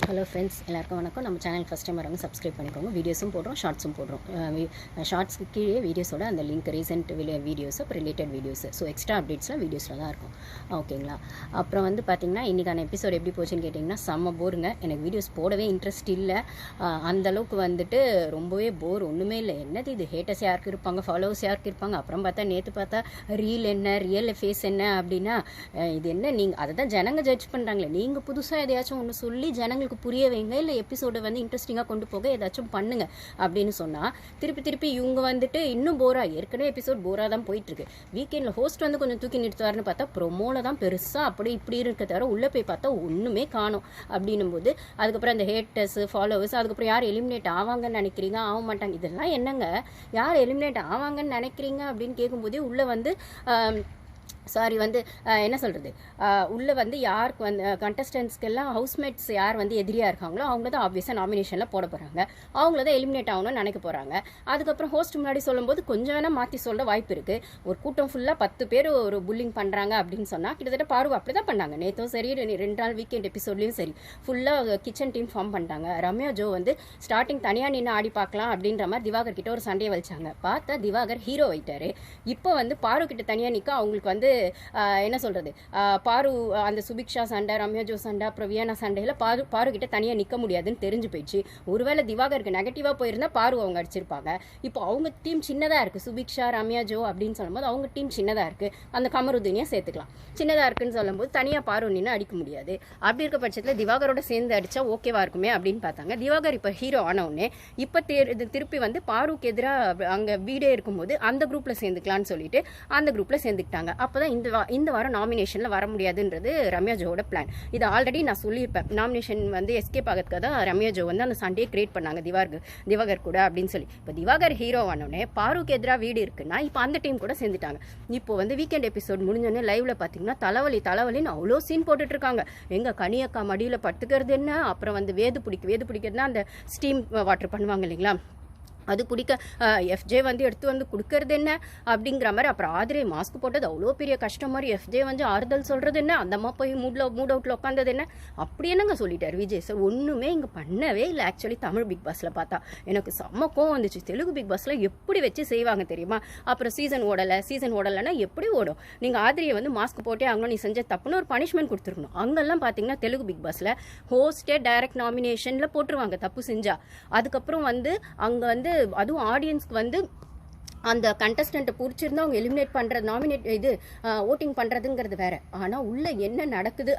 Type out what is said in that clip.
Hello friends, எல்லாருக்கும் வணக்கம். நம்ம சேனல் ஃபஸ்ட் டைம் வரவங்க சப்ஸ்கிரைப் பண்ணிக்கோங்க. வீடியோஸும் போடுறோம், ஷார்ட்ஸும் போடுறோம். ஷார்ட்ஸ்க்கு கீழே வீடியோஸோட அந்த லிங்க் ரீசெண்ட் வீடியோஸ் அப்புறம் ரிலேட்டட் வீடியோஸ், ஸோ எக்ஸ்ட்ரா அப்டேட்ஸ்லாம் வீடியோஸில் தான் இருக்கும். ஓகேங்களா? அப்புறம் வந்து பார்த்திங்கன்னா இன்றைக்கான எபிசோட் எப்படி போச்சுன்னு கேட்டிங்கன்னா செம்ம போருங்க. எனக்கு வீடியோஸ் போடவே இன்ட்ரெஸ்ட் இல்லை. அந்தளவுக்கு வந்துட்டு ரொம்பவே போர். ஒன்றுமே இல்லை. என்னது இது, ஹேட்டர்ஸ் யாருக்கு இருப்பாங்க, ஃபாலோவர்ஸ் யாருக்கு இருப்பாங்க. அப்புறம் நேற்று பார்த்தா ரீல் என்ன, ரியல் ஃபேஸ் என்ன அப்படின்னா இது என்ன, நீங்கள் அதை தான் ஜனங்க ஜட்ஜ் பண்ணுறாங்களே. நீங்கள் புதுசாக எதையாச்சும் ஒன்று சொல்லி ஜனங்களுக்கு புரிய வைங்க, இல்லை எபிசோடை வந்து இன்ட்ரெஸ்டிங்காக கொண்டு போக ஏதாச்சும் பண்ணுங்க அப்படின்னு சொன்னால் திருப்பி இவங்க வந்துட்டு இன்னும் போரா. ஏற்கனவே எபிசோட் போராக தான் போயிட்டுருக்கு. வீக்கெண்டில் ஹோஸ்ட் வந்து கொஞ்சம் தூக்கி நிறுத்துவார்னு பார்த்தா ப்ரொமோவில் தான் பெருசாக அப்படி இப்படி இருக்க தவிர உள்ளே போய் பார்த்தா ஒன்றுமே காணும். அப்படின்னும் போது அதுக்கப்புறம் அந்த ஹேட்டர்ஸ், ஃபாலோவர்ஸ், அதுக்கப்புறம் யார் எலிமினேட் ஆவாங்கன்னு நினைக்கிறீங்க, ஆக மாட்டாங்க. இதெல்லாம் என்னங்க, யார் எலிமினேட் ஆவாங்கன்னு நினைக்கிறீங்க அப்படின்னு கேட்கும்போதே உள்ளே வந்து என்ன சொல்கிறது, உள்ளே வந்து யாருக்கு வந்து கண்டஸ்டன்ஸ்க்கெல்லாம் ஹவுஸ்மேட்ஸ் யார் வந்து எதிரியாக இருக்காங்களோ அவங்க தான் ஆப்வியஸாக நாமினேஷனில் போட போகிறாங்க. அவங்கள தான் எலிமினேட் ஆகணும்னு நினைக்க போகிறாங்க. அதுக்கப்புறம் ஹோஸ்ட் முன்னாடி சொல்லும்போது கொஞ்சம் வேணால் மாற்றி சொல்ல வாய்ப்பு இருக்குது. ஒரு கூட்டம் ஃபுல்லாக 10 பேர் ஒரு புல்லிங் பண்ணுறாங்க அப்படின்னு சொன்னால் கிட்டத்தட்ட பார்வை அப்படி தான் பண்ணாங்க. நேற்றும் சரி, 2 நாள் வீக்கெண்ட் எபிசோட்லேயும் சரி, ஃபுல்லாக கிச்சன் டீம் ஃபார்ம் பண்ணிட்டாங்க. ரம்யா ஜோ வந்து ஸ்டார்டிங் தனியாக நின்று ஆடி பார்க்கலாம் அப்படின்ற மாதிரி திவாகர் கிட்ட ஒரு சண்டையை வச்சாங்க. பார்த்தா திவாகர் ஹீரோ ஆயிட்டாரு. இப்போ வந்து பாரு கிட்ட தனியாக நிற்க அவங்களுக்கு வந்து என்ன சொல்கிறது, பாரு அந்த சுபிக்ஷா சண்டை, ரம்யா ஜோ சண்டை, அப்புறம் வியானா சண்டையில் பாரு கிட்ட தனியாக நிற்க முடியாதுன்னு தெரிஞ்சு போயிடுச்சு. ஒருவேளை திவாகருக்கு நெகட்டிவாக போயிருந்தால் பாரு அவங்க அடிச்சிருப்பாங்க. இப்போ அவங்க டீம் சின்னதாக இருக்குது. சுபிக்ஷா, ரம்யா ஜோ அப்படின்னு சொல்லும்போது அவங்க டீம் சின்னதாக இருக்குது. அந்த கமருதீனியை சேர்த்துக்கலாம். சின்னதாக இருக்குன்னு சொல்லும்போது தனியாக பாரு நின்று அடிக்க முடியாது. அப்படி இருக்க பட்சத்தில் திவாகரோட சேர்ந்து அடித்தா ஓகேவா இருக்குமே அப்படின்னு பார்த்தாங்க. திவாகர் இப்போ ஹீரோ ஆனவுடனே இப்போ திருப்பி வந்து பாருக்கு எதிராக அங்கே வீடே இருக்கும்போது அந்த குரூப்பில் சேர்ந்துக்கலான்னு சொல்லிட்டு அந்த குரூப்பில் சேர்ந்துக்கிட்டாங்க. அப்போ தான் இந்த வாரம் நாமினேஷனில் வர முடியாதுன்றது ரம்யா ஜோவோட பிளான். இது ஆல்ரெடி நான் சொல்லியிருப்பேன். நாமினேஷன் வந்து எஸ்கேப் ஆகிறதுக்காக தான் ரம்யா ஜோ வந்து அந்த சண்டையை கிரியேட் பண்ணாங்க திவாகர் கூட அப்படின்னு சொல்லி. இப்போ திவாகர் ஹீரோ ஆனோடனே பாருக்கு எதிராக வீடு இருக்குன்னா இப்போ அந்த டீம் கூட சேர்ந்துட்டாங்க. இப்போ வந்து வீக்கெண்ட் எபிசோட் முடிஞ்சோடனே லைவ்ல பார்த்தீங்கன்னா தலைவலின்னு அவ்வளோ சீன் போட்டுட்டு இருக்காங்க. எங்க கனியக்கா மடியில் படுத்துக்கிறது என்ன, அப்புறம் வந்து வேது பிடிக்கிறதுனா அந்த ஸ்டீம் வாட்டர் பண்ணுவாங்க இல்லைங்களா, அது பிடிக்க எஃப்ஜே வந்து எடுத்து வந்து கொடுக்கறது என்ன அப்படிங்கிற மாதிரி. அப்புறம் ஆதிரை மாஸ்க் போட்டது அவ்வளோ பெரிய கஷ்டம் மாதிரி. எஃப்ஜே வந்து ஆறுதல் சொல்கிறது என்ன, அந்தம்மா போய் மூட் அவுட்டில் உட்காந்தது என்ன, அப்படி என்னங்க சொல்லிட்டார் விஜய் சார். ஒன்றுமே இங்கே பண்ணவே இல்லை. ஆக்சுவலி தமிழ் பிக் பாஸில் பார்த்தா எனக்கு செம்ம கோவம் வந்துச்சு. தெலுங்கு பிக் பாஸில் எப்படி வச்சு செய்வாங்க தெரியுமா. அப்புறம் சீசன் ஓடலைன்னா எப்படி ஓடும். நீங்கள் ஆதிரியை வந்து மாஸ்க் போட்டே ஆகணும், நீ செஞ்ச தப்புன்னு ஒரு பனிஷ்மெண்ட் கொடுத்துருக்கணும். அங்கெல்லாம் பார்த்தீங்கன்னா தெலுங்கு பிக் பாஸில் ஹோஸ்டே டைரக்ட் நாமினேஷனில் போட்டுருவாங்க தப்பு செஞ்சா. அதுக்கப்புறம் வந்து அங்கே வந்து அதுவும் ஆடியன்ஸ்க்கு வந்து அந்த கண்டஸ்டண்ட்டை பிடிச்சிருந்தா அவங்க எலிமினேட் பண்ணுறது, ஓட்டிங் பண்ணுறதுங்கிறது வேற. ஆனால் உள்ள என்ன நடக்குது